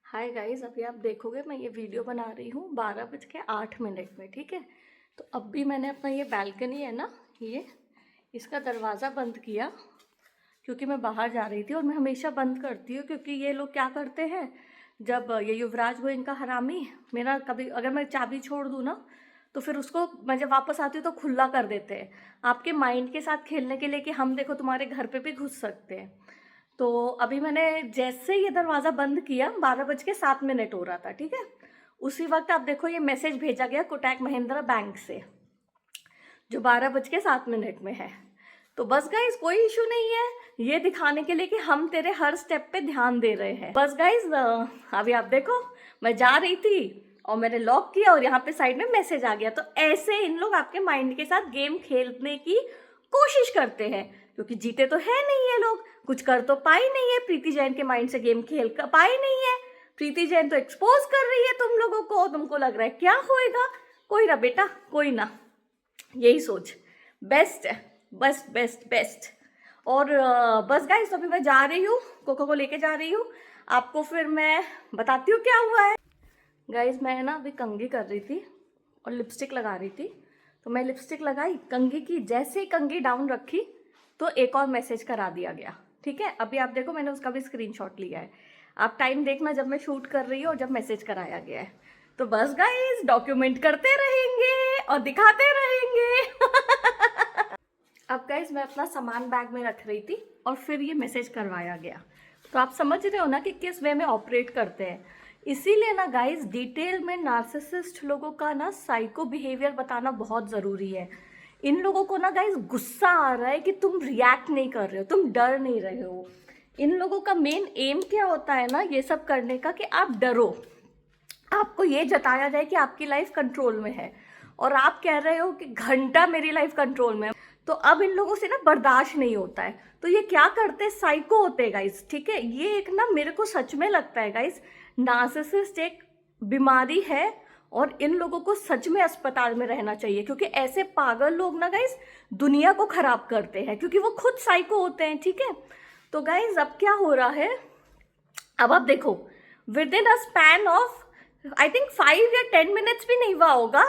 Hi guys, अभी आप देखोगे मैं ये वीडियो बना रही हूँ 12:08 में। ठीक है, तो अब भी मैंने अपना ये बालकनी है ना, ये इसका दरवाज़ा बंद किया क्योंकि मैं बाहर जा रही थी। और मैं हमेशा बंद करती हूँ क्योंकि ये लोग क्या करते हैं, जब ये युवराज वो इनका हरामी मेरा कभी अगर मैं चाबी छोड़ दूँ ना, तो फिर उसको मैं जब वापस आती हूँ तो खुला कर देते हैं आपके माइंड के साथ खेलने के लिए कि हम देखो तुम्हारे घर पे भी घुस सकते हैं। तो अभी मैंने जैसे ये दरवाज़ा बंद किया 12:07 हो रहा था। ठीक है, उसी वक्त आप देखो ये मैसेज भेजा गया कोटक महिंद्रा बैंक से जो 12:07 में है। तो बस गाइज कोई इशू नहीं है, ये दिखाने के लिए कि हम तेरे हर स्टेप पे ध्यान दे रहे हैं। बस गाइज अभी आप देखो मैं जा रही थी और मैंने लॉक किया और यहाँ पे साइड में मैसेज आ गया। तो ऐसे इन लोग आपके माइंड के साथ गेम खेलने की कोशिश करते हैं क्योंकि जीते तो है नहीं ये लोग, कुछ कर तो पाई नहीं है, प्रीति जैन के माइंड से गेम खेल कर पाई नहीं है। प्रीति जैन तो एक्सपोज कर रही है तुम लोगों को, तुमको लग रहा है क्या होएगा, कोई ना बेटा कोई ना, यही सोच बेस्ट है, बस बेस्ट बेस्ट। और बस गाइस अभी मैं जा रही हूँ, कोको को लेके जा रही हूँ, आपको फिर मैं बताती हूँ क्या हुआ है। गाइस मैं ना अभी कंघी कर रही थी और लिपस्टिक लगा रही थी, तो मैं लिपस्टिक लगाई कंघी की, जैसे ही कंघी डाउन रखी तो एक और मैसेज करा दिया गया। ठीक है, अभी आप देखो मैंने उसका भी स्क्रीनशॉट लिया है, आप टाइम देखना जब मैं शूट कर रही हूँ और जब मैसेज कराया गया है। तो बस गाइस डॉक्यूमेंट करते रहेंगे और दिखाते रहेंगे। अब गाइस मैं अपना सामान बैग में रख रही थी और फिर ये मैसेज करवाया गया। तो आप समझ रहे हो ना कि किस वे में ऑपरेट करते हैं। इसीलिए ना गाइस डिटेल में नार्सिसिस्ट लोगों का ना साइको बिहेवियर बताना बहुत ज़रूरी है। इन लोगों को ना गाइस गुस्सा आ रहा है कि तुम रिएक्ट नहीं कर रहे हो, तुम डर नहीं रहे हो। इन लोगों का मेन एम क्या होता है ना ये सब करने का, कि आप डरो, आपको ये जताया जाए कि आपकी लाइफ कंट्रोल में है और आप कह रहे हो कि घंटा मेरी लाइफ कंट्रोल में है। तो अब इन लोगों से ना बर्दाश्त नहीं होता है, तो ये क्या करते हैं, साइको होते हैं गाइस। ठीक है, ये एक ना मेरे को सच में लगता है गाइस नार्सिसिस्ट एक बीमारी है और इन लोगों को सच में अस्पताल में रहना चाहिए क्योंकि ऐसे पागल लोग ना गाइस दुनिया को खराब करते हैं क्योंकि वो खुद साइको होते हैं। ठीक है, तो गाइस अब क्या हो रहा है, अब आप देखो with in a span of I think 5 या 10 मिनट्स भी नहीं हुआ होगा,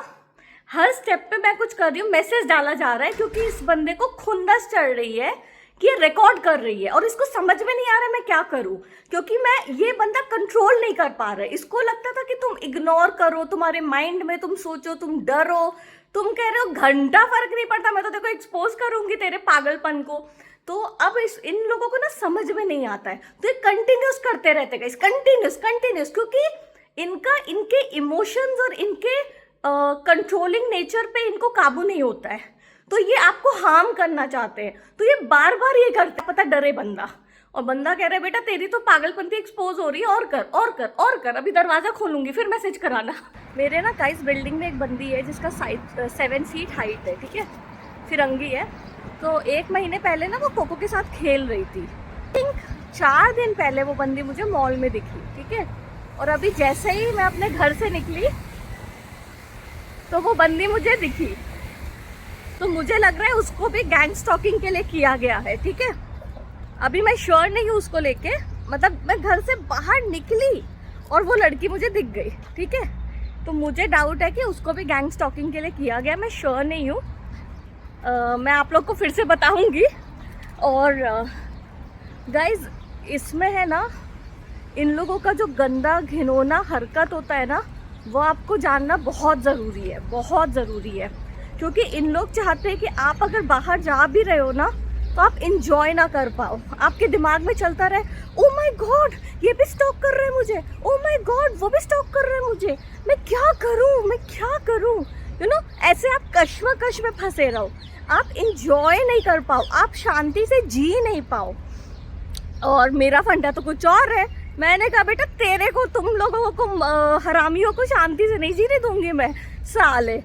हर स्टेप पे मैं कुछ कर रही हूँ, मैसेज डाला जा रहा है क्योंकि इस बंदे को खुंदस चढ़ रही है कि ये रिकॉर्ड कर रही है और इसको समझ में नहीं आ रहा मैं क्या करूं क्योंकि मैं ये बंदा कंट्रोल नहीं कर पा रहा है। इसको लगता था कि तुम इग्नोर करो, तुम्हारे माइंड में तुम सोचो, तुम डरो, तुम कह रहे हो घंटा फर्क नहीं पड़ता, मैं तो देखो एक्सपोज करूंगी तेरे पागलपन को। तो अब इन लोगों को ना समझ में नहीं आता है, तो ये कंटिन्यूस करते रहते हैं, कंटिन्यूस क्योंकि इनके इमोशंस और इनके कंट्रोलिंग नेचर पे इनको काबू नहीं होता है, तो ये आपको हार्म करना चाहते हैं, तो ये बार बार ये करता है। पता डरे बंदा, और बंदा कह रहा है बेटा तेरी तो पागलपंती एक्सपोज हो रही है, और कर और कर और कर, अभी दरवाजा खोलूंगी फिर मैसेज कराना। मेरे ना गाइस बिल्डिंग में एक बंदी है जिसका 7 फीट हाइट है। ठीक है, फिरंगी है। तो 1 महीने पहले ना वो कोको के साथ खेल रही थी, थिंक 4 दिन पहले वो बंदी मुझे मॉल में दिखी। ठीक है, और अभी जैसे ही मैं अपने घर से निकली तो वो बंदी मुझे दिखी, तो मुझे लग रहा है उसको भी गैंग स्टॉकिंग के लिए किया गया है। ठीक है, अभी मैं श्योर नहीं हूँ उसको लेके, मतलब मैं घर से बाहर निकली और वो लड़की मुझे दिख गई। ठीक है, तो मुझे डाउट है कि उसको भी गैंग स्टॉकिंग के लिए किया गया, मैं श्योर नहीं हूँ, मैं आप लोग को फिर से बताऊंगी। और गाइज इसमें है ना इन लोगों का जो गंदा घिनौना हरकत होता है ना, वो आपको जानना बहुत ज़रूरी है, बहुत ज़रूरी है, क्योंकि इन लोग चाहते हैं कि आप अगर बाहर जा भी रहे हो ना तो आप इंजॉय ना कर पाओ, आपके दिमाग में चलता रहे ओ माय गॉड ये भी स्टॉक कर रहे हैं मुझे, ओ माय गॉड वो भी स्टॉक कर रहे हैं मुझे, मैं क्या करूं, यू नो, ऐसे आप कश्मकश में फंसे रहो, आप इंजॉय नहीं कर पाओ, आप शांति से जी नहीं पाओ। और मेरा फंडा तो कुछ और है, मैंने कहा बेटा तेरे को, तुम लोगों को हरामियों को शांति से नहीं जीने दूंगी मैं, साले।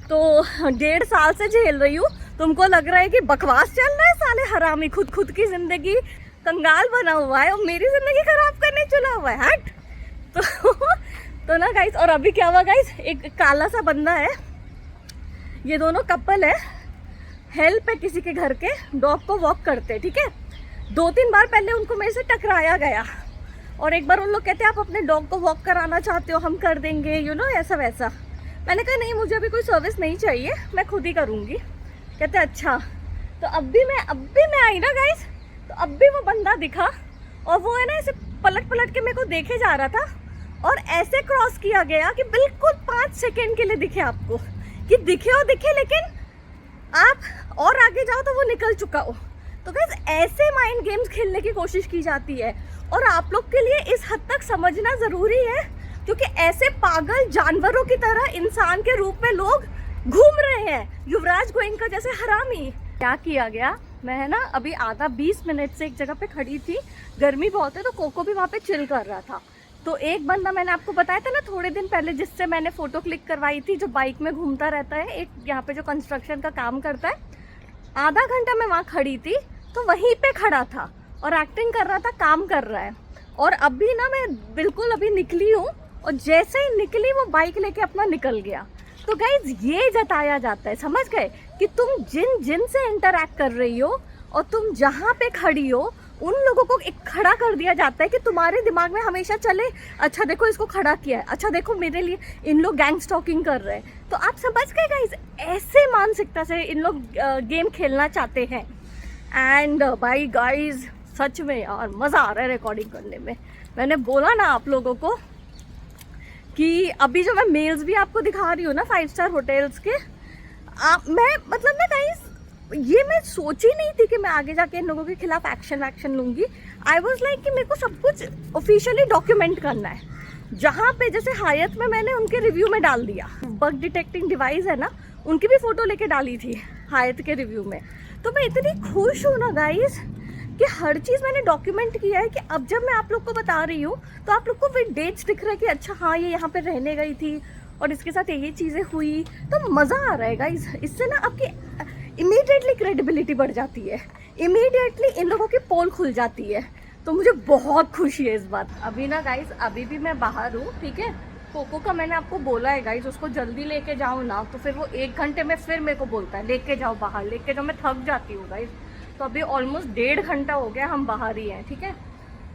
तो 1.5 साल से झेल रही हूँ, तुमको लग रहा है कि बकवास चल रहा है, साले हरामी खुद की जिंदगी कंगाल बना हुआ है और मेरी जिंदगी खराब करने चला हुआ है, हट। तो ना गाइस, और अभी क्या हुआ गाइस, एक काला सा बंदा है, ये दोनों कपल है, हेल्प है किसी के घर के, डॉग को वॉक करते। ठीक है, 2-3 बार पहले उनको मेरे से टकराया गया और एक बार उन लोग कहते हैं आप अपने डॉग को वॉक कराना चाहते हो, हम कर देंगे, यू नो, ऐसा वैसा। मैंने कहा नहीं, मुझे अभी कोई सर्विस नहीं चाहिए, मैं खुद ही करूँगी। कहते अच्छा। तो अब भी मैं आई ना गाइस, तो अब भी वो बंदा दिखा और वो है ना ऐसे पलट पलट के मेरे को देखे जा रहा था और ऐसे क्रॉस किया गया कि बिल्कुल 5 सेकेंड के लिए दिखे आपको, कि दिखे और दिखे, लेकिन आप और आगे जाओ तो वो निकल चुका हो। तो गाइस ऐसे माइंड गेम्स खेलने की कोशिश की जाती है और आप लोग के लिए इस हद तक समझना ज़रूरी है, क्योंकि ऐसे पागल जानवरों की तरह इंसान के रूप में लोग घूम रहे हैं, युवराज गोइंका जैसे हरामी। क्या किया गया, मैं है ना अभी आधा 20 मिनट से एक जगह पे खड़ी थी, गर्मी बहुत है, तो कोको भी वहाँ पे चिल कर रहा था। तो एक बंदा मैंने आपको बताया था ना थोड़े दिन पहले, जिससे मैंने फ़ोटो क्लिक करवाई थी, जो बाइक में घूमता रहता है, एक यहाँ पे जो कंस्ट्रक्शन का काम करता है। आधा घंटा मैं वहाँ खड़ी थी तो वहीं पे खड़ा था और एक्टिंग कर रहा था, काम कर रहा है। और अभी ना मैं बिल्कुल अभी निकली हूँ और जैसे ही निकली वो बाइक लेके अपना निकल गया। तो गाइज ये जताया जाता है, समझ गए, कि तुम जिन से इंटरेक्ट कर रही हो और तुम जहाँ पे खड़ी हो उन लोगों को एक खड़ा कर दिया जाता है कि तुम्हारे दिमाग में हमेशा चले, अच्छा देखो इसको खड़ा किया है, अच्छा देखो मेरे लिए इन लोग गैंग स्टॉकिंग कर रहे हैं। तो आप समझ गए गाइज, ऐसे मानसिकता से इन लोग गेम खेलना चाहते हैं। एंड भाई गाइज सच में यार मज़ा आ रहा है रिकॉर्डिंग करने में। मैंने बोला ना आप लोगों को कि अभी जो मैं मेल्स भी आपको दिखा रही हूँ ना 5 स्टार होटल्स के, मैं मतलब ना गाइस ये मैं सोची नहीं थी कि मैं आगे जाके इन लोगों के खिलाफ एक्शन लूँगी। आई वॉज लाइक कि मेरे को सब कुछ ऑफिशियली डॉक्यूमेंट करना है। जहाँ पे जैसे हायत में मैंने उनके रिव्यू में डाल दिया, बग डिटेक्टिंग डिवाइस है ना, उनकी भी फ़ोटो लेके डाली थी हायत के रिव्यू में। तो मैं इतनी खुश हूँ ना गाइस कि हर चीज़ मैंने डॉक्यूमेंट किया है, कि अब जब मैं आप लोग को बता रही हूँ तो आप लोग को फिर डेट्स दिख रहा है कि अच्छा हाँ ये यहाँ पे रहने गई थी और इसके साथ ये चीज़ें हुई। तो मज़ा आ रहा है गाइस, इससे ना आपकी इमीडिएटली क्रेडिबिलिटी बढ़ जाती है, इमीडिएटली इन लोगों की पोल खुल जाती है। तो मुझे बहुत खुशी है इस बात। अभी ना गाइस अभी भी मैं बाहर हूँ, ठीक है। कोको का मैंने आपको बोला है गाइस, उसको जल्दी लेके जाओ ना, तो फिर वो 1 घंटे में फिर मेरे को बोलता है लेके जाओ बाहर, लेके जाओ। मैं थक जाती हूँ गाइस। तो अभी ऑलमोस्ट 1.5 घंटा हो गया हम बाहर ही हैं, ठीक है।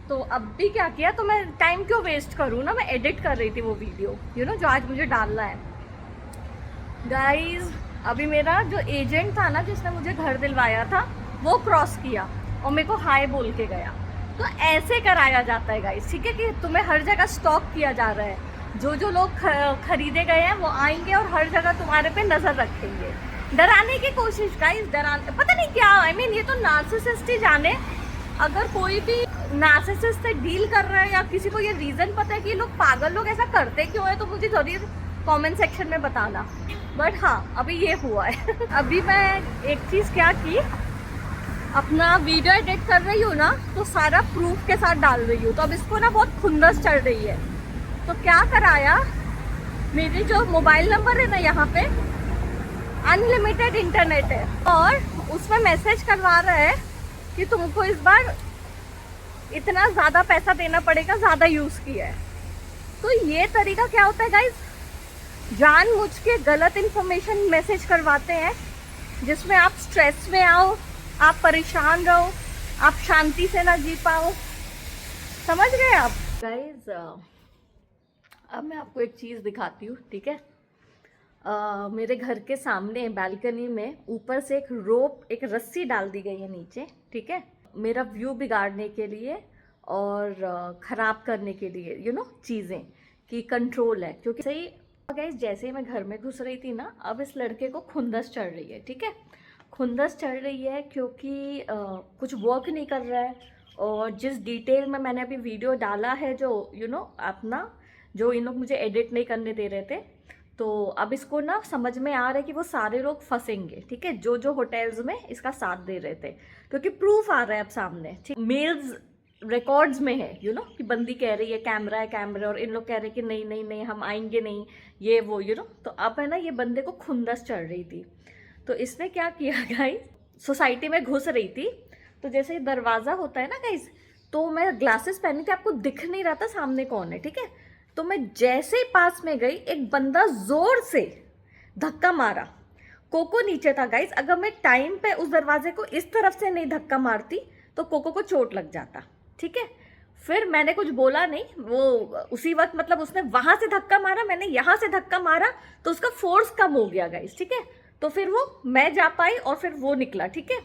तो अब भी क्या किया, तो मैं टाइम क्यों वेस्ट करूँ ना, मैं एडिट कर रही थी वो वीडियो, यू नो, जो आज मुझे डालना है। गाइज अभी मेरा जो एजेंट था ना, जिसने मुझे घर दिलवाया था, वो क्रॉस किया और मेरे को हाय बोल के गया। तो ऐसे कराया जाता है गाइज, ठीक है, कि तुम्हें हर जगह स्टॉक किया जा रहा है। जो लोग खरीदे गए हैं वो आएंगे और हर जगह तुम्हारे पे नज़र रखेंगे, डराने की कोशिश। गाइस डराने, पता नहीं क्या, आई मीन ये तो नार्सिसिस्ट ही जाने। अगर कोई भी नार्सिसिस्ट से डील कर रहा है या किसी को ये रीज़न पता है कि ये लोग पागल लोग ऐसा करते क्यों है, तो मुझे ज़रूर कमेंट सेक्शन में बताना। बट हाँ अभी ये हुआ है। अभी मैं एक चीज़ क्या की, अपना वीडियो एडिट कर रही हूँ ना, तो सारा प्रूफ के साथ डाल रही हूँ। तो अब इसको ना बहुत खुंदस चढ़ रही है। तो क्या कराया, मेरी जो मोबाइल नंबर है ना, यहाँ पे अनलिमिटेड इंटरनेट है और उसमें मैसेज करवा रहा है कि तुमको इस बार इतना ज़्यादा पैसा देना पड़ेगा, ज़्यादा यूज़ किया है। तो ये तरीका क्या होता है गाइस, जानबूझ के गलत इन्फॉर्मेशन मैसेज करवाते हैं, जिसमें आप स्ट्रेस में आओ, आप परेशान रहो, आप शांति से ना जी पाओ। समझ गए आप गाइस। अब मैं आपको एक चीज़ दिखाती हूँ, ठीक है। मेरे घर के सामने बालकनी में ऊपर से एक रोप, एक रस्सी डाल दी गई है नीचे, ठीक है, मेरा व्यू बिगाड़ने के लिए और ख़राब करने के लिए, यू नो, चीज़ें की कंट्रोल है। क्योंकि सही गाइस, जैसे ही मैं घर में घुस रही थी ना, अब इस लड़के को खुंदस चढ़ रही है, ठीक है। खुंदस चढ़ रही है क्योंकि कुछ वर्क नहीं कर रहा है, और जिस डिटेल में मैंने अभी वीडियो डाला है, जो यू नो अपना, जो इन लोग मुझे एडिट नहीं करने दे रहे थे, तो अब इसको ना समझ में आ रहा है कि वो सारे लोग फंसेंगे, ठीक है, जो होटल्स में इसका साथ दे रहे थे, क्योंकि प्रूफ आ रहा है अब सामने, ठीक, मेल्स रिकॉर्ड्स में है, यू नो, कि बंदी कह रही है कैमरा है कैमरा, और इन लोग कह रहे हैं कि नहीं नहीं नहीं हम आएंगे नहीं, ये वो, यू नो। तो अब है ना, ये बंदे को खुंदस चढ़ रही थी। तो इसने क्या किया गाइस, सोसाइटी में घुस रही थी, तो जैसे ही दरवाज़ा होता है ना गाइस, तो मैं ग्लासेस पहनी थी, आपको दिख नहीं रहा था सामने कौन है, ठीक है। तो मैं जैसे ही पास में गई, एक बंदा जोर से धक्का मारा। कोको नीचे था गाइस, अगर मैं टाइम पे उस दरवाजे को इस तरफ से नहीं धक्का मारती तो कोको को चोट लग जाता, ठीक है। फिर मैंने कुछ बोला नहीं, वो उसी वक्त मतलब उसने वहां से धक्का मारा, मैंने यहाँ से धक्का मारा, तो उसका फोर्स कम हो गया गाइस, ठीक है। तो फिर वो मैं जा पाई और फिर वो निकला, ठीक है,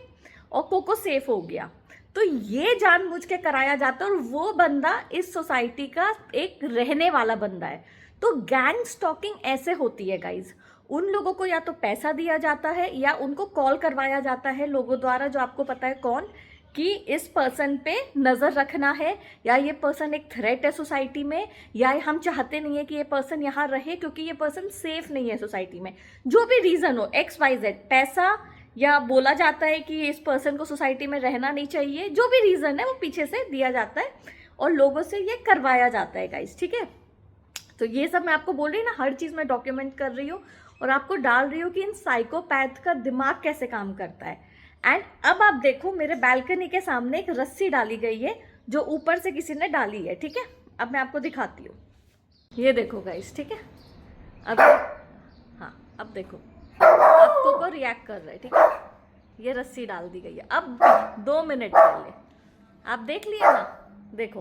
और कोको सेफ हो गया। तो ये जानबूझ के कराया जाता है, और वो बंदा इस सोसाइटी का एक रहने वाला बंदा है। तो गैंग स्टॉकिंग ऐसे होती है गाइज। उन लोगों को या तो पैसा दिया जाता है या उनको कॉल करवाया जाता है लोगों द्वारा, जो आपको पता है कौन, कि इस पर्सन पे नज़र रखना है, या ये पर्सन एक थ्रेट है सोसाइटी में, या हम चाहते नहीं है कि ये पर्सन यहाँ रहे क्योंकि ये पर्सन सेफ नहीं है सोसाइटी में। जो भी रीज़न हो, XYZ, पैसा, या बोला जाता है कि इस पर्सन को सोसाइटी में रहना नहीं चाहिए, जो भी रीज़न है वो पीछे से दिया जाता है और लोगों से ये करवाया जाता है गाइस, ठीक है। तो ये सब मैं आपको बोल रही हूँ ना, हर चीज़ मैं डॉक्यूमेंट कर रही हूँ और आपको डाल रही हूँ कि इन साइकोपैथ का दिमाग कैसे काम करता है। एंड अब आप देखो, मेरे बालकनी के सामने एक रस्सी डाली गई है जो ऊपर से किसी ने डाली है, ठीक है। अब मैं आपको दिखाती हूँ, ये देखो गाइस, ठीक है। अब हाँ, अब देखो, अब कोको रिएक्ट कर रहा है, ठीक है। ये रस्सी डाल दी गई है अब 2 मिनट पहले, आप देख लिए ना, देखो।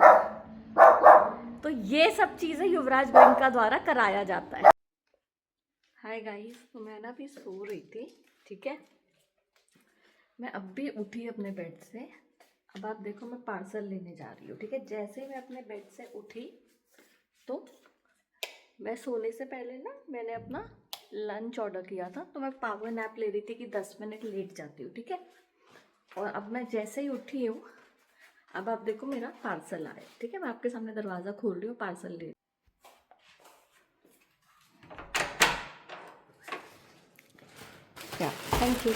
तो ये सब चीजें युवराज गोयनका द्वारा कराया जाता है। हाय गाइस, तो मैं ना अभी सो रही थी, ठीक है। मैं अब भी उठी अपने बेड से। अब आप देखो, मैं पार्सल लेने जा रही हूँ, ठीक है। जैसे ही मैं अपने बेड से उठी, तो मैं सोने से पहले ना मैंने अपना लंच ऑर्डर किया था, तो मैं पावर नैप ले रही थी कि 10 मिनट लेट जाती हूँ, ठीक है। और अब मैं जैसे ही उठी हूँ, अब आप देखो मेरा पार्सल आया, ठीक है। मैं आपके सामने दरवाज़ा खोल रही हूँ, पार्सल ले। क्या, थैंक यू।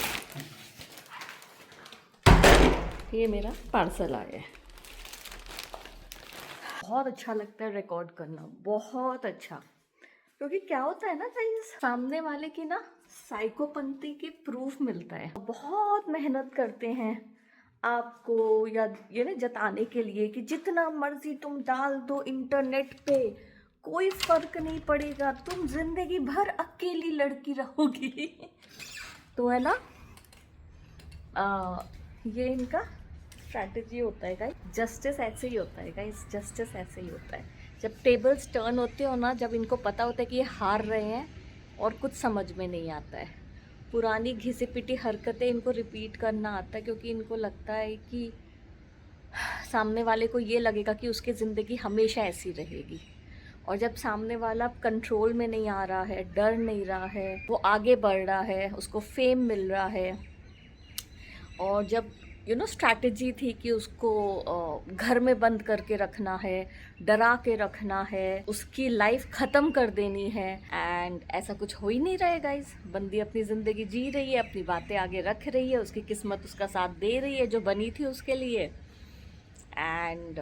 ये मेरा पार्सल आया है। बहुत अच्छा लगता है रिकॉर्ड करना, बहुत अच्छा। क्योंकि क्या होता है ना गाइस, सामने वाले की ना साइकोपंथी की प्रूफ मिलता है। बहुत मेहनत करते हैं आपको या ये ना जताने के लिए कि जितना मर्जी तुम डाल दो इंटरनेट पे, कोई फर्क नहीं पड़ेगा, तुम जिंदगी भर अकेली लड़की रहोगी। तो है ना, ये इनका स्ट्रैटेजी होता है गाइस। जस्टिस ऐसे ही होता है गाइस, जस्टिस ऐसे ही होता है। जब टेबल्स टर्न होते हो ना, जब इनको पता होता है कि ये हार रहे हैं और कुछ समझ में नहीं आता है, पुरानी घिसी पिटी हरकतें इनको रिपीट करना आता है, क्योंकि इनको लगता है कि सामने वाले को ये लगेगा कि उसकी ज़िंदगी हमेशा ऐसी रहेगी। और जब सामने वाला कंट्रोल में नहीं आ रहा है, डर नहीं रहा है, वो आगे बढ़ रहा है, उसको फेम मिल रहा है, और जब स्ट्रैटेजी थी कि उसको घर में बंद करके रखना है, डरा के रखना है, उसकी लाइफ ख़त्म कर देनी है, एंड ऐसा कुछ हो ही नहीं रहा है गाइस। बंदी अपनी ज़िंदगी जी रही है, अपनी बातें आगे रख रही है, उसकी किस्मत उसका साथ दे रही है जो बनी थी उसके लिए। एंड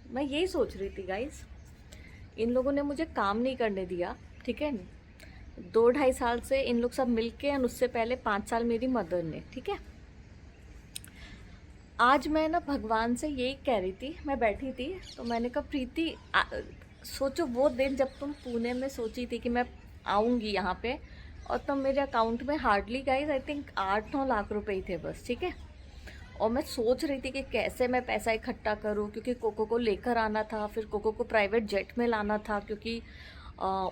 मैं यही सोच रही थी गाइस, इन लोगों ने मुझे काम नहीं करने दिया, ठीक है। 2-2.5 साल से इन लोग सब मिलके, और उससे पहले 5 साल मेरी मदर ने, ठीक है। आज मैं ना भगवान से यही कह रही थी, मैं बैठी थी तो मैंने कहा प्रीति, सोचो वो दिन जब तुम पुणे में सोची थी कि मैं आऊँगी यहाँ पे, और तब मेरे अकाउंट में hardly guys I think 8-9 lakh रुपए ही थे बस, ठीक है। और मैं सोच रही थी कि कैसे मैं पैसा इकट्ठा करूँ, क्योंकि कोको को लेकर आना था, फिर कोको को प्राइवेट जेट में लाना था, क्योंकि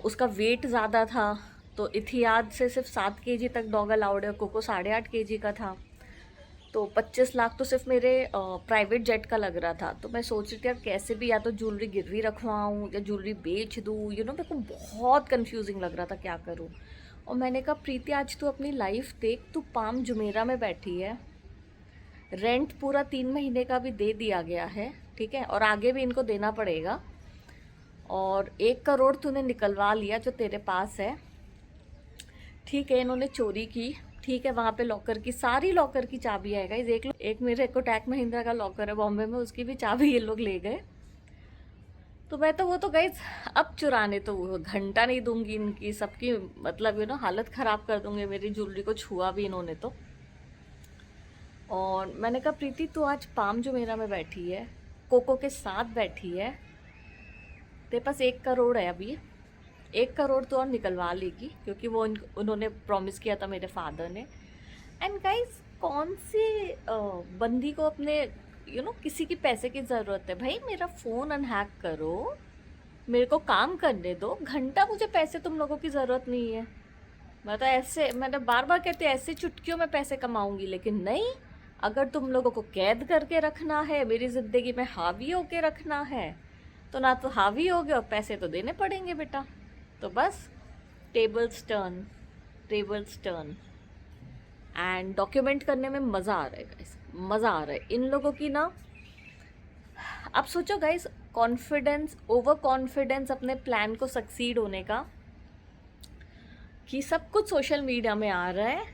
उसका वेट ज़्यादा था। तो इथियाद से सिर्फ 7 kg तक डॉग अलाउड है, कोको 8.5 kg का था। तो 25 लाख तो सिर्फ मेरे प्राइवेट जेट का लग रहा था। तो मैं सोच रही थी यार कैसे भी, या तो ज्वेलरी गिरवी रखवाऊँ या ज्वेलरी बेच दूँ, मेरे को बहुत कंफ्यूजिंग लग रहा था क्या करूँ। और मैंने कहा प्रीति, आज तू अपनी लाइफ देख, तू पाम जुमेरा में बैठी है, रेंट पूरा 3 महीने का भी दे दिया गया है, ठीक है, और आगे भी इनको देना पड़ेगा, और 1 करोड़ तूने निकलवा लिया जो तेरे पास है, ठीक है। इन्होंने चोरी की, ठीक है, वहाँ पे लॉकर की, सारी लॉकर की चाबी है गाइस। एक मेरे कोटक महिंद्रा का लॉकर है बॉम्बे में, उसकी भी चाबी ये लोग ले गए। तो मैं तो वो तो गाइस अब चुराने तो वो घंटा नहीं दूंगी इनकी सबकी, मतलब हालत ख़राब कर दूंगी, मेरी ज्वेलरी को छुआ भी इन्होंने तो। और मैंने कहा प्रीति, तू आज पाम जो मेरा में बैठी है, कोको के साथ बैठी है, तेरे पास 1 करोड़ है अभी, 1 करोड़ तो और निकलवा लेगी, क्योंकि वो उन्होंने प्रॉमिस किया था मेरे फादर ने। एंड गाइस, कौन सी बंदी को अपने किसी की पैसे की ज़रूरत है, भाई मेरा फ़ोन अनहैक करो, मेरे को काम करने दो, घंटा मुझे पैसे तुम लोगों की ज़रूरत नहीं है। मैं तो ऐसे, मैंने बार बार कहती हूँ ऐसे चुटकियों में पैसे कमाऊंगी, लेकिन नहीं, अगर तुम लोगों को कैद करके रखना है, मेरी ज़िंदगी में हावी होके रखना है, तो ना तो हावी हो गए और पैसे तो देने पड़ेंगे बेटा। तो बस tables turn, tables turn. And document करने में मज़ा आ रहा है गाइस, मज़ा आ रहा है इन लोगों की ना। आप सोचो गाइस, कॉन्फिडेंस, ओवर कॉन्फिडेंस अपने प्लान को सक्सीड होने का, कि सब कुछ सोशल मीडिया में आ रहा है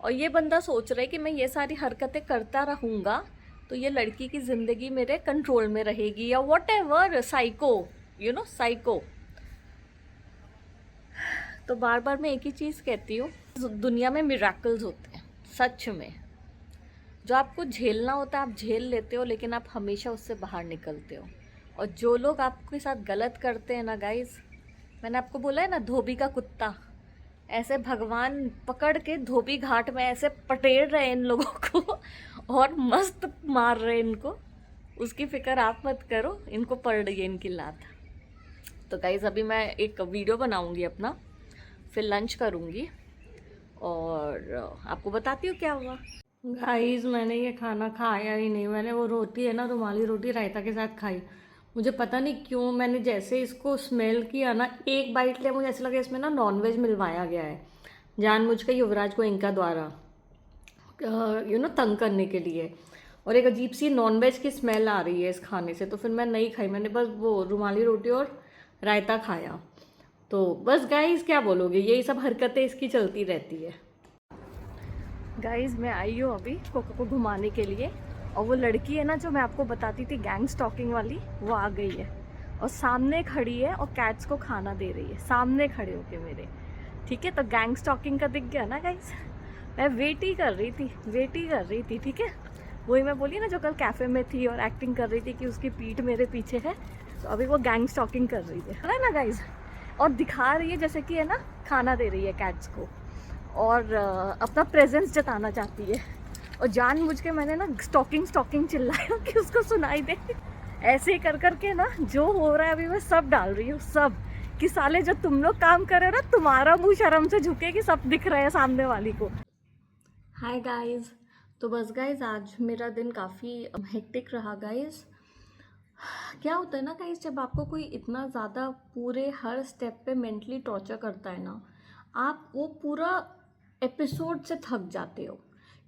और ये बंदा सोच रहा है कि मैं ये सारी हरकतें करता रहूँगा तो ये लड़की की ज़िंदगी मेरे कंट्रोल में रहेगी, या वॉट एवर, साइको, साइको। तो बार बार मैं एक ही चीज़ कहती हूँ, दुनिया में मिराकल्स होते हैं सच में। जो आपको झेलना होता है आप झेल लेते हो, लेकिन आप हमेशा उससे बाहर निकलते हो। और जो लोग आपके साथ गलत करते हैं ना गाइस, मैंने आपको बोला है ना, धोबी का कुत्ता, ऐसे भगवान पकड़ के धोबी घाट में ऐसे पटेड़ रहे इन लोगों को और मस्त मार रहे इनको। उसकी फिक्र आप मत करो, इनको पड़ रही है इनकी लात। तो गाइस अभी मैं एक वीडियो बनाऊंगी अपना, फिर लंच करूंगी और आपको बताती हूँ क्या हुआ। गाइस मैंने ये खाना खाया ही नहीं। मैंने वो रोटी है ना, रुमाली रोटी रायता के साथ खाई। मुझे पता नहीं क्यों, मैंने जैसे इसको स्मेल किया ना, एक बाइट लिया, मुझे ऐसा लगा इसमें ना नॉनवेज मिलवाया गया है जानबूझ के युवराज को इनका द्वारा तंग करने के लिए। और एक अजीब सी नॉनवेज की स्मेल आ रही है इस खाने से, तो फिर मैं नहीं खाई। मैंने बस वो रुमाली रोटी और रायता खाया। तो बस गाइस क्या बोलोगे, यही सब हरकतें इसकी चलती रहती है। गाइज मैं आई हूँ अभी कोको को घुमाने के लिए, और वो लड़की है ना जो मैं आपको बताती थी गैंग स्टॉकिंग वाली, वो आ गई है और सामने खड़ी है और कैट्स को खाना दे रही है, सामने खड़े होके मेरे। ठीक है, तो गैंग स्टॉकिंग का दिख गया ना गाइज। मैं वेट ही कर रही थी, ठीक है। वही मैं बोली ना, जो कल कैफ़े में थी और एक्टिंग कर रही थी कि उसकी पीठ मेरे पीछे है, तो अभी वो गैंग स्टॉकिंग कर रही है ना गाइज। और दिखा रही है जैसे कि है ना, खाना दे रही है कैट्स को और अपना प्रेजेंस जताना चाहती है। और जानबूझ के मैंने ना स्टॉकिंग चिल्लाया कि उसको सुनाई दे। ऐसे ही कर करके ना जो हो रहा है अभी मैं सब डाल रही हूँ, सब, कि साले जो तुम लोग काम कर रहे हो ना, तुम्हारा मुंह शर्म से झुके कि सब दिख रहा है सामने वाली को। हाय गाइस, तो बस गाइस आज मेरा दिन काफ़ी हेक्टिक रहा गाइस। क्या होता है ना गाइस, जब आपको कोई इतना ज़्यादा पूरे हर स्टेप पे मेंटली टॉर्चर करता है ना, आप वो पूरा एपिसोड से थक जाते हो।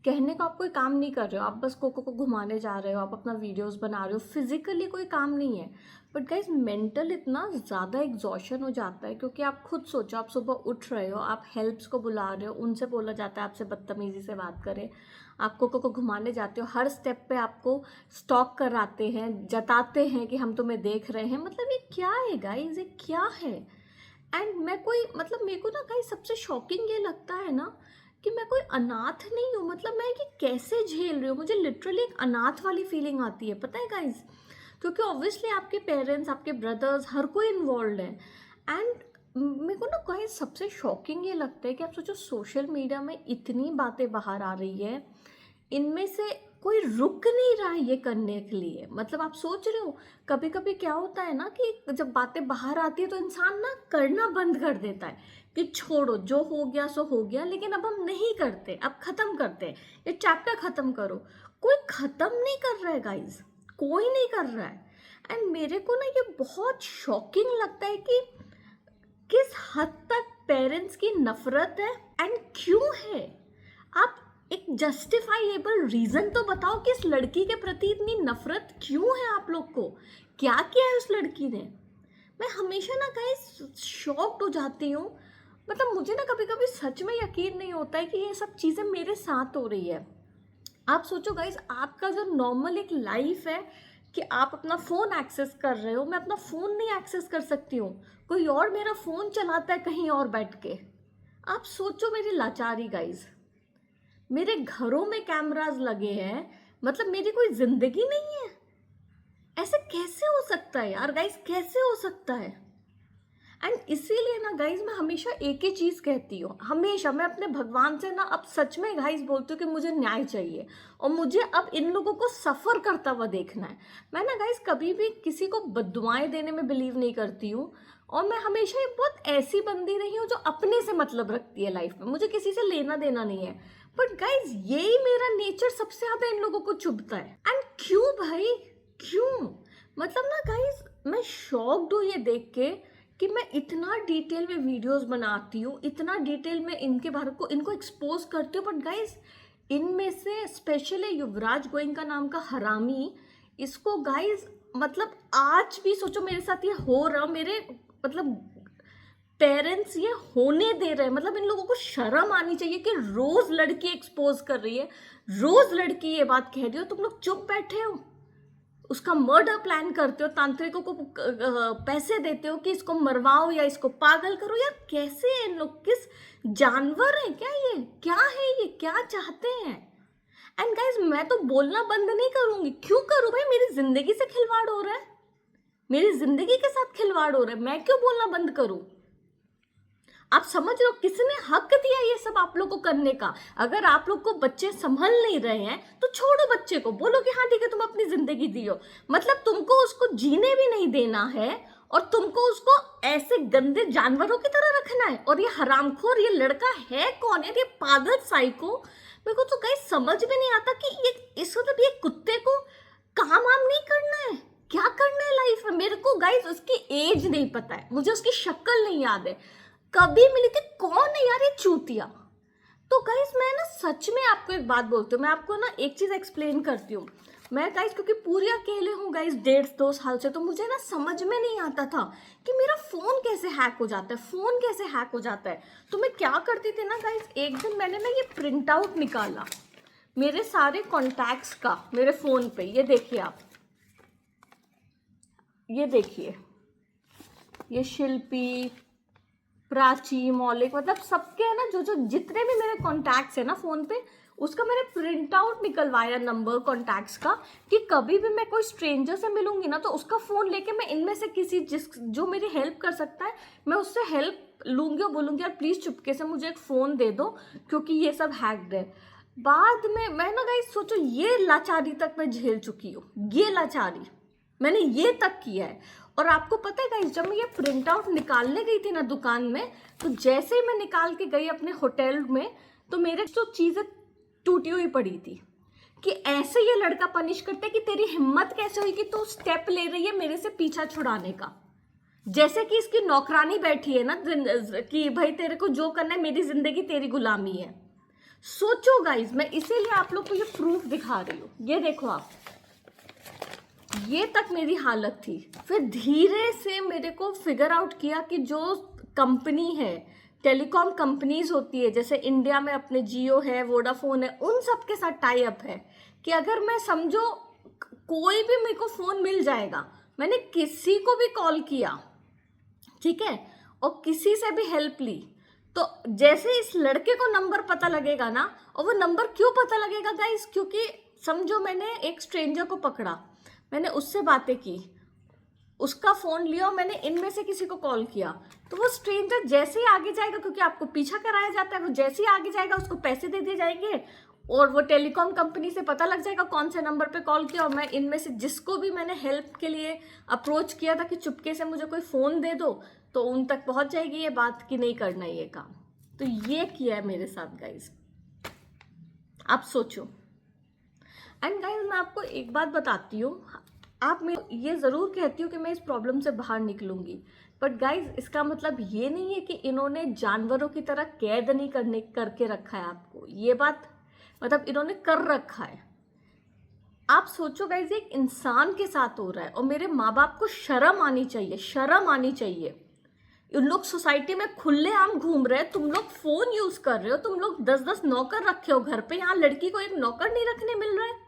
कहने को आप कोई काम नहीं कर रहे हो, आप बस कोको को घुमाने जा रहे हो, आप अपना वीडियोस बना रहे हो, फिजिकली कोई काम नहीं है। बट गाइज मेंटल इतना ज़्यादा एग्जॉशन हो जाता है, क्योंकि आप खुद सोचो, आप सुबह उठ रहे हो, आप हेल्प्स को बुला रहे हो, उनसे बोला जाता है आपसे बदतमीज़ी से बात करें, आप कोको को घुमाने जाते हो, हर स्टेप पे आपको स्टॉक कराते हैं, जताते हैं कि हम तुम्हें देख रहे हैं। मतलब ये क्या है गाइज, ये क्या है। एंड मैं कोई, मतलब मेरे को ना गाइज सबसे शॉकिंग ये लगता है ना कि मैं कोई अनाथ नहीं हूँ। मतलब मैं ये कैसे झेल रही हूँ, मुझे लिटरली एक अनाथ वाली फीलिंग आती है, पता है गाइज। क्योंकि ऑब्वियसली आपके पेरेंट्स, आपके ब्रदर्स, हर कोई इन्वॉल्व है। एंड मेरे को ना गाइज सबसे शॉकिंग ये लगता है कि आप सोचो, सोशल मीडिया में इतनी बातें बाहर आ रही है, इनमें से कोई रुक नहीं रहा है ये करने के लिए। मतलब आप सोच रहे हो, कभी कभी क्या होता है ना कि जब बातें बाहर आती है तो इंसान ना करना बंद कर देता है कि छोड़ो, जो हो गया सो हो गया, लेकिन अब हम नहीं करते, अब खत्म करते हैं, ये चैप्टर खत्म करो। कोई खत्म नहीं कर रहा है गाइज, कोई नहीं कर रहा है। एंड मेरे को ना ये बहुत शॉकिंग लगता है कि किस हद तक पेरेंट्स की नफरत है एंड क्यों है। आप एक जस्टिफाइएबल रीजन तो बताओ कि इस लड़की के प्रति इतनी नफरत क्यों है आप लोग को, क्या किया है उस लड़की ने। मैं हमेशा ना गाइस शॉक्ड हो जाती हूँ। मतलब मुझे ना कभी कभी सच में यकीन नहीं होता है कि ये सब चीज़ें मेरे साथ हो रही है। आप सोचो गाइस, आपका जो नॉर्मल एक लाइफ है कि आप अपना फ़ोन एक्सेस कर रहे हो, मैं अपना फ़ोन नहीं एक्सेस कर सकती हूँ, कोई और मेरा फ़ोन चलाता है कहीं और बैठ के। आप सोचो मेरी लाचारी गाइस। मेरे घरों में कैमरास लगे हैं, मतलब मेरी कोई ज़िंदगी नहीं है। ऐसे कैसे हो सकता है यार गाइस, कैसे हो सकता है। एंड इसीलिए ना गाइज मैं हमेशा एक ही चीज़ कहती हूँ, हमेशा मैं अपने भगवान से ना अब सच में गाइज बोलती हूँ कि मुझे न्याय चाहिए और मुझे अब इन लोगों को सफ़र करता हुआ देखना है। मैं ना गाइज कभी भी किसी को बद्दुआएं देने में बिलीव नहीं करती हूँ और मैं हमेशा एक बहुत ऐसी बंदी रही हूँ जो अपने से मतलब रखती है लाइफ में, मुझे किसी से लेना देना नहीं है। बट गाइज यही मेरा नेचर सबसे ज़्यादा इन लोगों को चुभता है। एंड क्यों भाई, क्यों? मतलब ना गाइज मैं शॉक्ड हूँ ये देख के कि मैं इतना डिटेल में वीडियोस बनाती हूँ, इतना डिटेल में इनके बारे को इनको एक्सपोज करती हूँ, बट गाइज इनमें से स्पेशली युवराज गोइंका नाम का हरामी, इसको गाइज मतलब आज भी सोचो मेरे साथ ये हो रहा, मेरे मतलब पेरेंट्स ये होने दे रहे हैं। मतलब इन लोगों को शर्म आनी चाहिए कि रोज लड़की एक्सपोज कर रही है, रोज लड़की ये बात कह रही हो, तुम लोग चुप बैठे हो, उसका मर्डर प्लान करते हो, तांत्रिकों को पैसे देते हो कि इसको मरवाओ या इसको पागल करो। यार कैसे हैं इन लोग, किस जानवर हैं क्या ये, क्या है ये, क्या चाहते हैं? एंड गाइज मैं तो बोलना बंद नहीं करूंगी। क्यों करूं भाई? मेरी जिंदगी से खिलवाड़ हो रहा है, मेरी जिंदगी के साथ खिलवाड़ हो रहा है, मैं क्यों बोलना बंद करूं? आप समझ रहे हो किसने हक दिया ये सब आप लोग को करने का? अगर आप लोग को बच्चे संभल नहीं रहे हैं तो छोड़ो बच्चे को, बोलो कि हाँ ठीक है तुम अपनी जिंदगी जियो। मतलब तुमको उसको जीने भी नहीं देना है और तुमको उसको ऐसे गंदे जानवरों की तरह रखना है। और ये हरामखोर ये लड़का है कौन है? ये पागल साइको। मेरे को तो कहीं समझ में नहीं आता कि ये इस मतलब ये कुत्ते को काम वाम नहीं करना है, क्या करना है लाइफ में? मेरे को गाइस उसकी एज नहीं पता है, मुझे उसकी शक्ल नहीं याद है, कभी मिली थी, कौन है यार ये चूतिया? तो गाइस मैं ना सच में आपको एक बात बोलती हूँ, मैं आपको ना एक चीज एक्सप्लेन करती हूँ। मैं गाइस क्योंकि पूरी अकेले हूँ गाइस 1.5-2 साल से, तो मुझे ना समझ में नहीं आता था कि मेरा फोन कैसे हैक हो जाता है, फोन कैसे हैक हो जाता है। तो मैं क्या करती थी ना गाइस, एक दिन मैंने ना ये प्रिंट आउट निकाला मेरे सारे कॉन्टैक्ट्स का मेरे फोन पे। ये देखिए आप, ये देखिए, ये शिल्पी, प्राची, मौलिक, मतलब सबके है ना जो जो जितने भी मेरे कॉन्टैक्ट्स है ना फोन पे, उसका मैंने प्रिंट आउट निकलवाया नंबर कॉन्टैक्ट्स का, कि कभी भी मैं कोई स्ट्रेंजर से मिलूंगी ना तो उसका फ़ोन लेके मैं इनमें से किसी जो मेरी हेल्प कर सकता है मैं उससे हेल्प लूंगी और बोलूँगी यार प्लीज़ चुपके से मुझे एक फ़ोन दे दो क्योंकि ये सब हैक्ड है। बाद में मैं ना गाइस सोचो ये लाचारी तक मैं झेल चुकी हूँ, ये लाचारी मैंने ये तक किया है। और आपको पता है गाइस, जब मैं ये प्रिंट आउट निकालने गई थी ना दुकान में, तो जैसे ही मैं निकाल के गई अपने होटल में तो मेरे जो चीज़ें टूटी हुई पड़ी थी कि ऐसे ये लड़का पनिश करता है कि तेरी हिम्मत कैसे हुई कि तू स्टेप ले रही है मेरे से पीछा छुड़ाने का। जैसे कि इसकी नौकरानी बैठी है ना कि भाई तेरे को जो करना है, मेरी जिंदगी तेरी गुलामी है। सोचो गाइज, मैं इसीलिए आप लोग को ये प्रूफ दिखा रही हूँ, ये देखो आप, ये तक मेरी हालत थी। फिर धीरे से मेरे को फिगर आउट किया कि जो कंपनी है, टेलीकॉम कंपनीज होती है जैसे इंडिया में अपने जियो है, वोडाफोन है, उन सब के साथ टाई अप है कि अगर मैं समझो कोई भी मेरे को फ़ोन मिल जाएगा। मैंने किसी को भी कॉल किया, ठीक है, और किसी से भी हेल्प ली, तो जैसे इस लड़के को नंबर पता लगेगा ना, और वो नंबर क्यों पता लगेगा गाइस, क्योंकि समझो मैंने एक स्ट्रेंजर को पकड़ा, मैंने उससे बातें की, उसका फ़ोन लिया और मैंने इनमें से किसी को कॉल किया, तो वो स्ट्रेंजर जैसे ही आगे जाएगा, क्योंकि आपको पीछा कराया जाता है, वो जैसे ही आगे जाएगा उसको पैसे दे दिए जाएंगे और वो टेलीकॉम कंपनी से पता लग जाएगा कौन से नंबर पे कॉल किया। और मैं इनमें से जिसको भी मैंने हेल्प के लिए अप्रोच किया था कि चुपके से मुझे कोई फ़ोन दे दो, तो उन तक पहुंच जाएगी ये बात कि नहीं करना ये काम। तो ये किया है मेरे साथ गाइज, आप सोचो। एंड गाइज मैं आपको एक बात बताती हूँ, आप मैं ये ज़रूर कहती हूँ कि मैं इस प्रॉब्लम से बाहर निकलूँगी, बट गाइज इसका मतलब ये नहीं है कि इन्होंने जानवरों की तरह कैद नहीं करके रखा है आपको। ये बात मतलब इन्होंने कर रखा है। आप सोचो गाइज, एक इंसान के साथ हो रहा है और मेरे माँ बाप को शर्म आनी चाहिए, शर्म आनी चाहिए। उन लोग सोसाइटी में खुलेआम घूम रहे हैं, तुम लोग फ़ोन यूज़ कर रहे हो, तुम लोग 10-10 नौकर रखे हो घर पे, यहाँ लड़की को एक नौकर नहीं रखने मिल रहा है।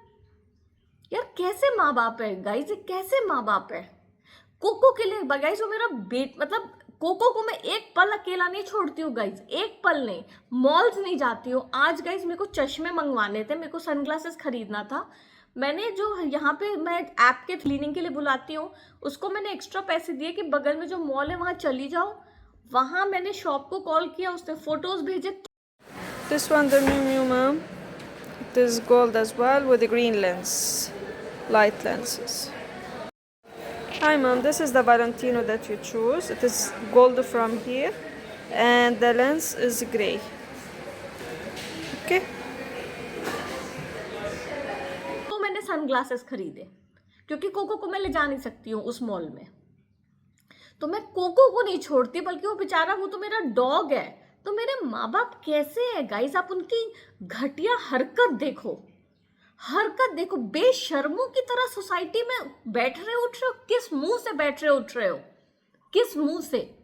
यार कैसे माँ बाप है गाइज, कैसे माँ बाप है? कोको के लिए गाइज, वो मेरा मतलब कोको को मैं एक पल अकेला नहीं छोड़ती हूँ गाइज, एक पल नहीं। मॉल्स नहीं जाती हूँ। आज गाइज मेरे को चश्मे मंगवाने थे, मेरे को सनग्लासेस खरीदना था, मैंने जो यहाँ पे मैं ऐप के क्लीनिंग के लिए बुलाती हूँ, उसको मैंने एक्स्ट्रा पैसे दिए कि बगल में जो मॉल है वहाँ चली जाओ। वहाँ मैंने शॉप को कॉल किया, उसने फोटोज भेजे। This one, the Miu Miu mom. It is gold as well with the green lens, light lenses. Hi mom, this is the Valentino that you choose. It is gold from here and the lens is grey. Okay. तो मैंने sunglasses खरीदे क्योंकि cocoa को मैं ले जा नहीं सकती हूँ उस मॉल में, तो मैं कोको को नहीं छोड़ती, बल्कि वो बेचारा, वो तो मेरा डॉग है। तो मेरे माँ बाप कैसे हैं गाइस, आप उनकी घटिया हरकत देखो, हरकत देखो। बेशर्मों की तरह सोसाइटी में बैठ रहे उठ रहे हो। किस मुंह से बैठ रहे उठ रहे हो, किस मुंह से?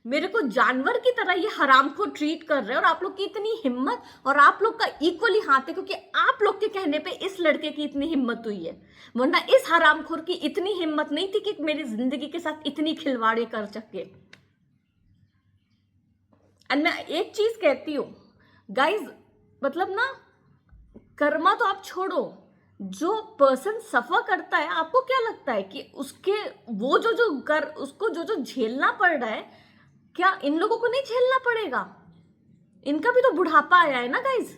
मेरे को जानवर की तरह ये हराम को ट्रीट कर रहे हो, और आप लोग की इतनी हिम्मत, और आप लोग का इक्वली हाथ है, क्योंकि आप लोग के कहने पे इस लड़के की इतनी हिम्मत हुई है, वरना इस हरामखोर की इतनी हिम्मत नहीं थी कि मेरी जिंदगी के साथ इतनी खिलवाड़े कर सके। एंड मैं एक चीज कहती हूँ गाइज, मतलब ना, कर्मा तो आप छोड़ो, जो पर्सन सफर करता है, आपको क्या लगता है कि उसके वो उसको जो झेलना पड़ रहा है, क्या इन लोगों को नहीं झेलना पड़ेगा? इनका भी तो बुढ़ापा आया है ना गाइज।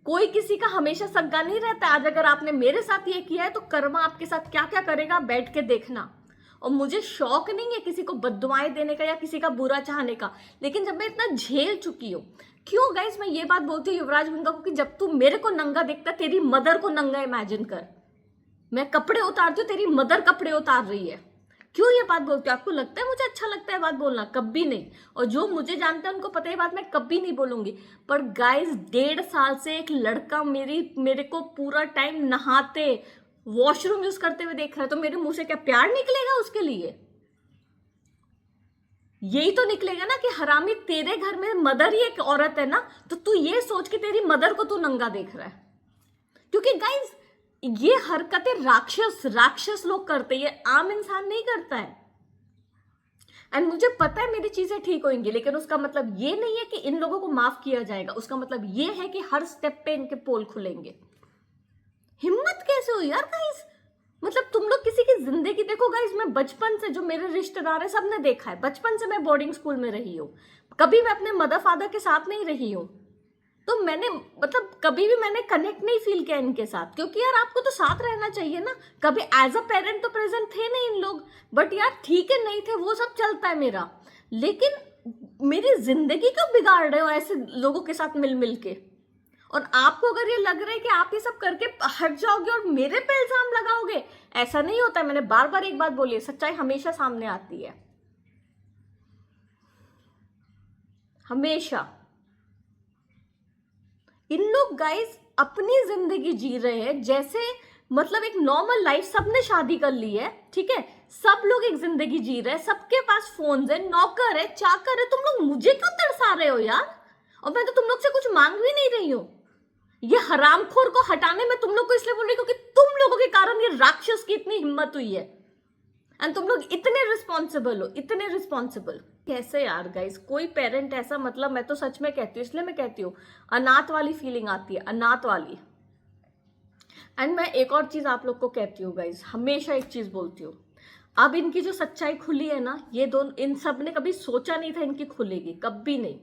कोई किसी का हमेशा सग्गा नहीं रहता। आज अगर आपने मेरे साथ ये किया है तो कर्मा आपके साथ क्या क्या करेगा बैठ के देखना। और मुझे शौक नहीं है किसी को बद्दुआएं देने का या किसी का बुरा चाहने का, लेकिन जब मैं इतना झेल चुकी हूँ, क्यों गाइस मैं ये बात बोलती हूँ युवराज भुंगा को कि जब तू मेरे को नंगा देखता, तेरी मदर को नंगा इमेजिन कर। मैं कपड़े उतारती हूँ, तेरी मदर कपड़े उतार रही है। क्यों ये बात बोलती हूँ? आपको लगता है मुझे अच्छा लगता है बात बोलना? कभी नहीं। और जो मुझे जानते हैं उनको पता है बात मैं कभी नहीं बोलूंगी। पर गाइस 1.5 साल से एक लड़का मेरे को पूरा टाइम नहाते, वॉशरूम यूज करते हुए देख रहा है, तो मेरे मुंह से क्या प्यार निकलेगा उसके लिए? यही तो निकलेगा ना कि हरामी, तेरे घर में मदर ही एक औरत है ना, तो तू ये सोच के तेरी मदर को तू नंगा देख रहा है। क्योंकि गाइस ये हरकतें राक्षस लोग करते हैं, ये आम इंसान नहीं करता है। एंड मुझे पता है मेरी चीजें ठीक होंगी, लेकिन उसका मतलब ये नहीं है कि इन लोगों को माफ किया जाएगा। उसका मतलब ये है कि हर स्टेप पे इनके पोल खुलेंगे। हिम्मत कैसे हो यार गाइस? मतलब तुम लोग किसी की जिंदगी देखो गाइस। मैं बचपन से, जो मेरे रिश्तेदार है सबने देखा है, बचपन से मैं बोर्डिंग स्कूल में रही हूँ, कभी मैं अपने मदर फादर के साथ नहीं रही हूँ, तो मैंने मतलब कभी भी मैंने कनेक्ट नहीं फील किया इनके साथ। क्योंकि यार आपको तो साथ रहना चाहिए ना। कभी एज अ पेरेंट तो प्रेजेंट थे नहीं इन लोग, बट यार ठीक है, नहीं थे, वो सब चलता है मेरा, लेकिन मेरी जिंदगी क्यों बिगाड़ रहे हो ऐसे लोगों के साथ मिल मिल के? और आपको अगर ये लग रहा है कि आप ये सब करके हट जाओगे और मेरे पे इल्जाम लगाओगे, ऐसा नहीं होता। मैंने बार बार एक बात बोली है, सच्चाई हमेशा सामने आती है, हमेशा। इन लोग गाइस अपनी जिंदगी जी रहे हैं जैसे, मतलब एक नॉर्मल लाइफ, सबने शादी कर ली है, ठीक है, सब लोग एक जिंदगी जी रहे हैं, सबके पास फोन है, नौकर है, चाकर है। तुम लोग मुझे क्यों तरसा रहे हो यार? और मैं तो तुम लोग से कुछ मांग भी नहीं रही हूं। ये हरामखोर को हटाने में तुम लोग को इसलिए बोल रही हूँ क्योंकि तुम लोगों के कारण ये राक्षस की इतनी हिम्मत हुई है। एंड तुम लोग इतने रिस्पॉन्सिबल हो, इतने रिस्पॉन्सिबल। कैसे यार गाइस, कोई पेरेंट ऐसा, मतलब मैं तो सच में कहती हूँ, इसलिए मैं कहती हूँ, अनाथ वाली फीलिंग आती है, अनाथ वाली। एंड मैं एक और चीज आप लोग को कहती हूँ गाइस, हमेशा एक चीज बोलती हूँ, अब इनकी जो सच्चाई खुली है ना, ये दोनों, इन सब ने कभी सोचा नहीं था इनकी खुलेगी, कभी नहीं।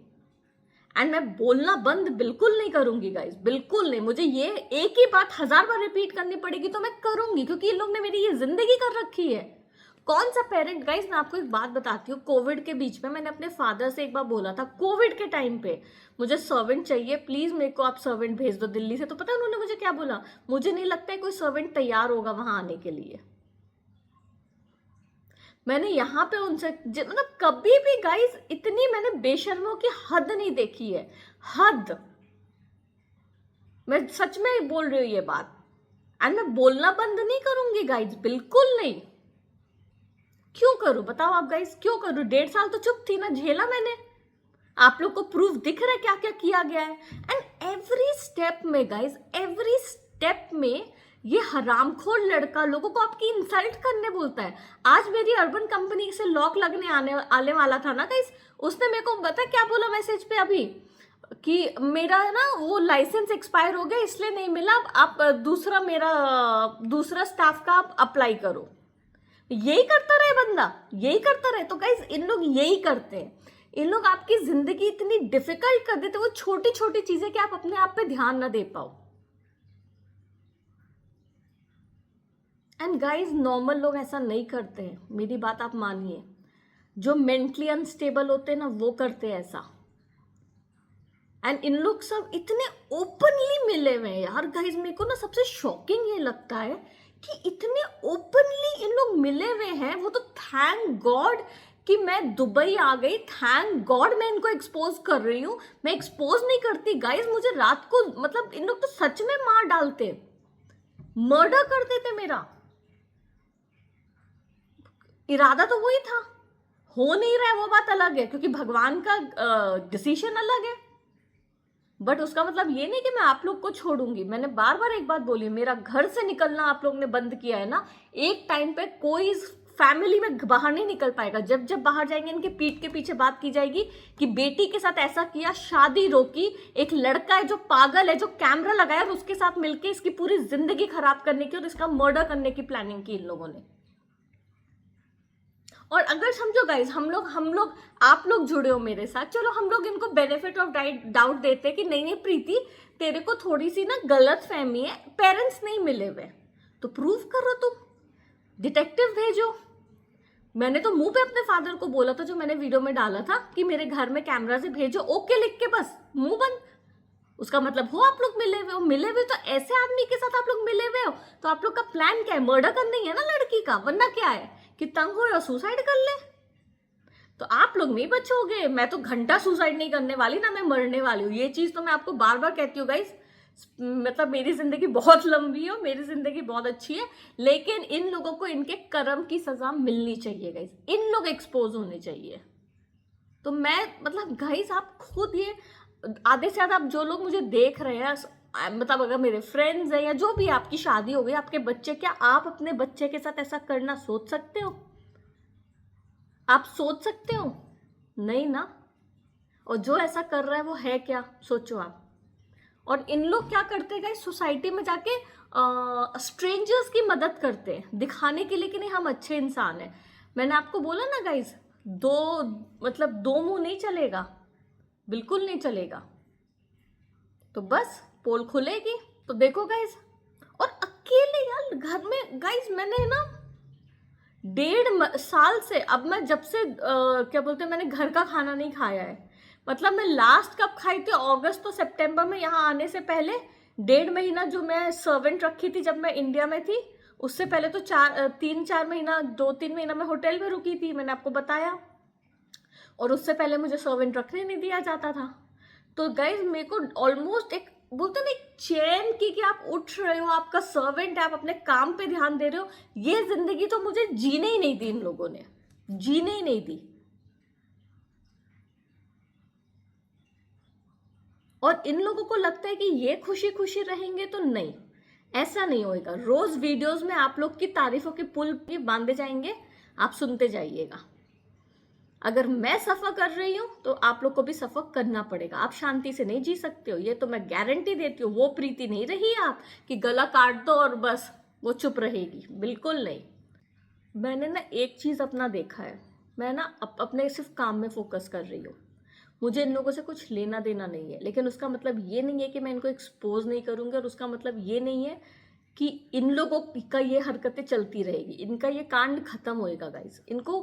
एंड मैं बोलना बंद बिल्कुल नहीं करूंगी गाइस, बिल्कुल नहीं। मुझे ये एक ही बात 1000 बार रिपीट करनी पड़ेगी तो मैं करूंगी, क्योंकि इन लोग ने मेरी ये जिंदगी कर रखी है। कौन सा पेरेंट, गाइस मैं आपको एक बात बताती हूँ, कोविड के बीच में मैंने अपने फादर से एक बार बोला था, कोविड के टाइम पे, मुझे सर्वेंट चाहिए, प्लीज मेरे को आप सर्वेंट भेज दो दिल्ली से। तो पता है उन्होंने मुझे क्या बोला? मुझे नहीं लगता है कोई सर्वेंट तैयार होगा वहां आने के लिए। मैंने यहाँ पे उनसे, मतलब कभी भी गाइस इतनी मैंने बेशर्मों की हद नहीं देखी है, हद। मैं सच में बोल रही हूँ ये बात। एंड मैं बोलना बंद नहीं करूंगी गाइस, बिल्कुल नहीं। क्यों करूं बताओ आप गाइस, क्यों करूं? 1.5 साल तो चुप थी ना, झेला मैंने। आप लोग को प्रूफ दिख रहा है क्या क्या किया गया है। एंड एवरी स्टेप में गाइस, एवरी स्टेप में ये हरामखोर लड़का लोगों को आपकी इंसल्ट करने बोलता है। आज मेरी अर्बन कंपनी से लॉक लगने आने वाला था ना गाइस, उसने मेरे को पता क्या बोला मैसेज पे? अभी कि मेरा ना वो लाइसेंस एक्सपायर हो गया इसलिए नहीं मिला, आप दूसरा स्टाफ का आप अप्लाई करो। यही करता रहे बंदा, यही करता रहे। तो गाइज इन लोग यही करते हैं, इन लोग आपकी जिंदगी इतनी डिफिकल्ट कर देते, वो छोटी छोटी चीजें कि आप अपने आप पे ध्यान ना दे पाओ। एंड गाइज नॉर्मल लोग ऐसा नहीं करते हैं, मेरी बात आप मानिए। जो मेंटली अनस्टेबल होते हैं ना वो करते हैं ऐसा। एंड इन लोग सब इतने ओपनली मिले हुए हैं यार गाइज, मेरे को ना सबसे शॉकिंग ये लगता है कि इतने ओपनली इन लोग मिले हुए हैं। वो तो थैंक गॉड कि मैं दुबई आ गई, थैंक गॉड मैं इनको एक्सपोज कर रही हूँ। मैं एक्सपोज नहीं करती गाइज, मुझे रात को मतलब इन लोग तो सच में मार डालते, मर्डर कर देते मेरा। इरादा तो वही था, हो नहीं रहा है वो बात अलग है, क्योंकि भगवान का डिसीजन अलग है। बट उसका मतलब ये नहीं कि मैं आप लोग को छोड़ूंगी। मैंने बार बार एक बात बोली, मेरा घर से निकलना आप लोग ने बंद किया है ना, एक टाइम पे कोई फैमिली में बाहर नहीं निकल पाएगा। जब जब बाहर जाएंगे इनके पीठ के पीछे बात की जाएगी कि बेटी के साथ ऐसा किया, शादी रोकी, एक लड़का है जो पागल है, जो कैमरा लगाया और उसके साथ मिलके इसकी पूरी जिंदगी खराब करने की और इसका मर्डर करने की प्लानिंग की इन लोगों ने। और अगर समझो गाइज हम लोग आप लोग जुड़े हो मेरे साथ, चलो हम लोग इनको बेनिफिट ऑफ डाउट देते कि नहीं प्रीति तेरे को थोड़ी सी ना गलत फहमी है, पेरेंट्स नहीं मिले हुए, तो प्रूव करो तुम, डिटेक्टिव भेजो। मैंने तो मुंह पे अपने फादर को बोला था, जो मैंने वीडियो में डाला था कि मेरे घर में कैमरा से भेजो, ओके लिख के बस मुंह बंद। उसका मतलब हो आप लोग मिले हुए हो, मिले हुए तो ऐसे आदमी के साथ आप लोग मिले हुए हो, तो आप लोग का प्लान क्या है? मर्डर करना ही है ना लड़की का, वरना क्या है कि तंग हो और सुसाइड कर ले। तो आप लोग नहीं बचोगे। मैं तो घंटा सुसाइड नहीं करने वाली ना, मैं मरने वाली हूँ। ये चीज तो मैं आपको बार बार कहती हूँ गाइस, मतलब मेरी जिंदगी बहुत लंबी है, मेरी जिंदगी बहुत अच्छी है, लेकिन इन लोगों को इनके कर्म की सजा मिलनी चाहिए गाइस, इन लोग एक्सपोज होने चाहिए। तो मैं मतलब गाइस आप खुद ये आधे से ज्यादा आप जो लोग मुझे देख रहे हैं, मतलब अगर मेरे फ्रेंड्स हैं या जो भी, आपकी शादी हो गई, आपके बच्चे, क्या आप अपने बच्चे के साथ ऐसा करना सोच सकते हो? आप सोच सकते हो? नहीं ना। और जो ऐसा कर रहा है वो है क्या, सोचो आप। और इन लोग क्या करते हैं सोसाइटी में जाके स्ट्रेंजर्स की मदद करते हैं, दिखाने के लिए कि नहीं हम अच्छे इंसान हैं। मैंने आपको बोला ना गाइज, दो मुंह नहीं चलेगा, बिल्कुल नहीं चलेगा। तो बस पोल खुलेगी तो देखो गाइज। और अकेले यार घर में गाइज, मैंने ना 1.5 साल से, अब मैं जब से क्या बोलते हैं, मैंने घर का खाना नहीं खाया है। मतलब मैं लास्ट कब खाई थी, अगस्त तो सितंबर में यहाँ आने से पहले 1.5 महीना जो मैं सर्वेंट रखी थी जब मैं इंडिया में थी, उससे पहले तो 3-4 महीना, 2-3 महीना मैं होटल में रुकी थी, मैंने आपको बताया। और उससे पहले मुझे सर्वेंट रखने नहीं दिया जाता था। तो गाइज मेरे को ऑलमोस्ट एक बोलते ना एक चैन की कि आप उठ रहे हो, आपका सर्वेंट है, आप अपने काम पे ध्यान दे रहे हो, ये जिंदगी तो मुझे जीने ही नहीं दी इन लोगों ने, जीने ही नहीं दी। और इन लोगों को लगता है कि ये खुशी खुशी रहेंगे, तो नहीं, ऐसा नहीं होएगा। रोज वीडियोस में आप लोग की तारीफों के पुल भी बांधे जाएंगे, आप सुनते जाइएगा। अगर मैं सफर कर रही हूं तो आप लोग को भी सफर करना पड़ेगा, आप शांति से नहीं जी सकते हो, ये तो मैं गारंटी देती हूँ। वो प्रीति नहीं रही आप कि गला काट दो और बस वो चुप रहेगी, बिल्कुल नहीं। मैंने ना एक चीज अपना देखा है, मैं ना अपने सिर्फ काम में फोकस कर रही हूँ, मुझे इन लोगों से कुछ लेना देना नहीं है। लेकिन उसका मतलब ये नहीं है कि मैं इनको एक्सपोज नहीं करूंगी, और उसका मतलब ये नहीं है कि इन लोगों का ये हरकतें चलती रहेगी, इनका ये कांड खत्म होएगा गाइज। इनको,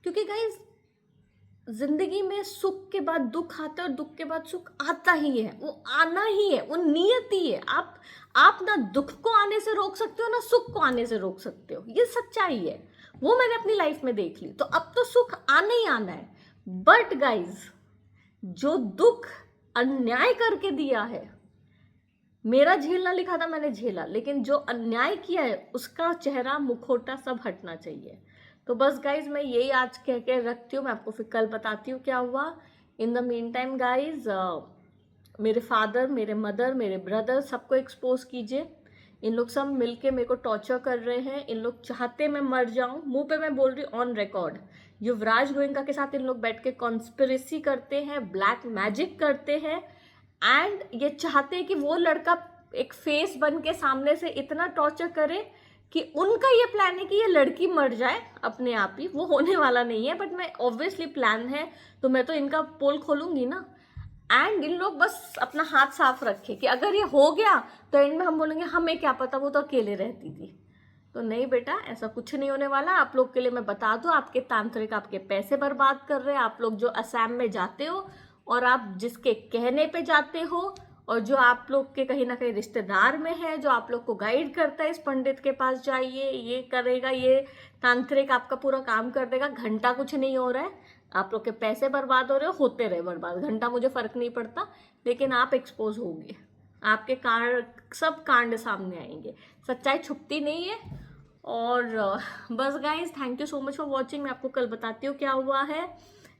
क्योंकि गाइज जिंदगी में सुख के बाद दुख आता है और दुख के बाद सुख आता ही है, वो आना ही है, वो नियति है। आप ना दुख को आने से रोक सकते हो ना सुख को आने से रोक सकते हो, ये सच्चाई है, वो मैंने अपनी लाइफ में देख ली। तो अब तो सुख आना ही आना है। बट गाइज जो दुख अन्याय करके दिया है, मेरा झेलना लिखा था, मैंने झेला, लेकिन जो अन्याय किया है उसका चेहरा मुखौटा सब हटना चाहिए। तो बस गाइज मैं यही आज कह के रखती हूँ, मैं आपको फिर कल बताती हूँ क्या हुआ। In the mean time guys मेरे फादर, मेरे मदर, मेरे ब्रदर, सबको एक्सपोज कीजिए। इन लोग सब मिलके मेरे को टॉर्चर कर रहे हैं, इन लोग चाहते मैं मर जाऊं, मुंह पे मैं बोल रही हूँ ऑन रिकॉर्ड। युवराज गोयनका के साथ इन लोग बैठ के कॉन्स्पिरेसी करते हैं, ब्लैक मैजिक करते हैं, एंड ये चाहते हैं कि वो लड़का एक फेस बन के सामने से इतना टॉर्चर करे कि उनका ये प्लान है कि ये लड़की मर जाए अपने आप ही। वो होने वाला नहीं है, बट मैं ऑब्वियसली प्लान है तो मैं तो इनका पोल खोलूंगी ना। एंड इन लोग बस अपना हाथ साफ रखे कि अगर ये हो गया तो एंड में हम बोलेंगे हमें क्या पता, वो तो अकेले रहती थी। तो नहीं बेटा, ऐसा कुछ नहीं होने वाला। आप लोग के लिए मैं बता दूं, आपके तांत्रिक आपके पैसे बर्बाद कर रहे हैं। आप लोग जो असम में जाते हो और आप जिसके कहने पे जाते हो और जो आप लोग के कहीं ना कहीं रिश्तेदार में है, जो आप लोग को गाइड करता है इस पंडित के पास जाइए, ये करेगा, ये तांत्रिक आपका पूरा काम कर देगा, घंटा कुछ नहीं हो रहा है। आप लोग के पैसे बर्बाद हो रहे हो, होते रहे बर्बाद, घंटा मुझे फर्क नहीं पड़ता, लेकिन आप एक्सपोज होंगे, आपके कांड सब कांड सामने आएंगे, सच्चाई छुपती नहीं है। और बस guys, thank you so much for watching. मैं आपको कल बताती हूँ क्या हुआ है।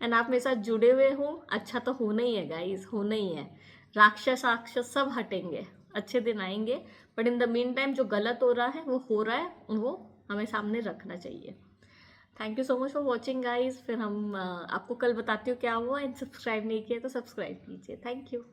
एंड आप मेरे साथ जुड़े हुए हो, अच्छा तो होना ही है गाइज, होना ही है। राक्षस सब हटेंगे, अच्छे दिन आएंगे। But in the mean time जो गलत हो रहा है वो हमें सामने रखना चाहिए। Thank you so much for watching guys. फिर हम आपको कल बताती हूँ क्या हुआ। एंड सब्सक्राइब नहीं किया तो सब्सक्राइब कीजिए। Thank you.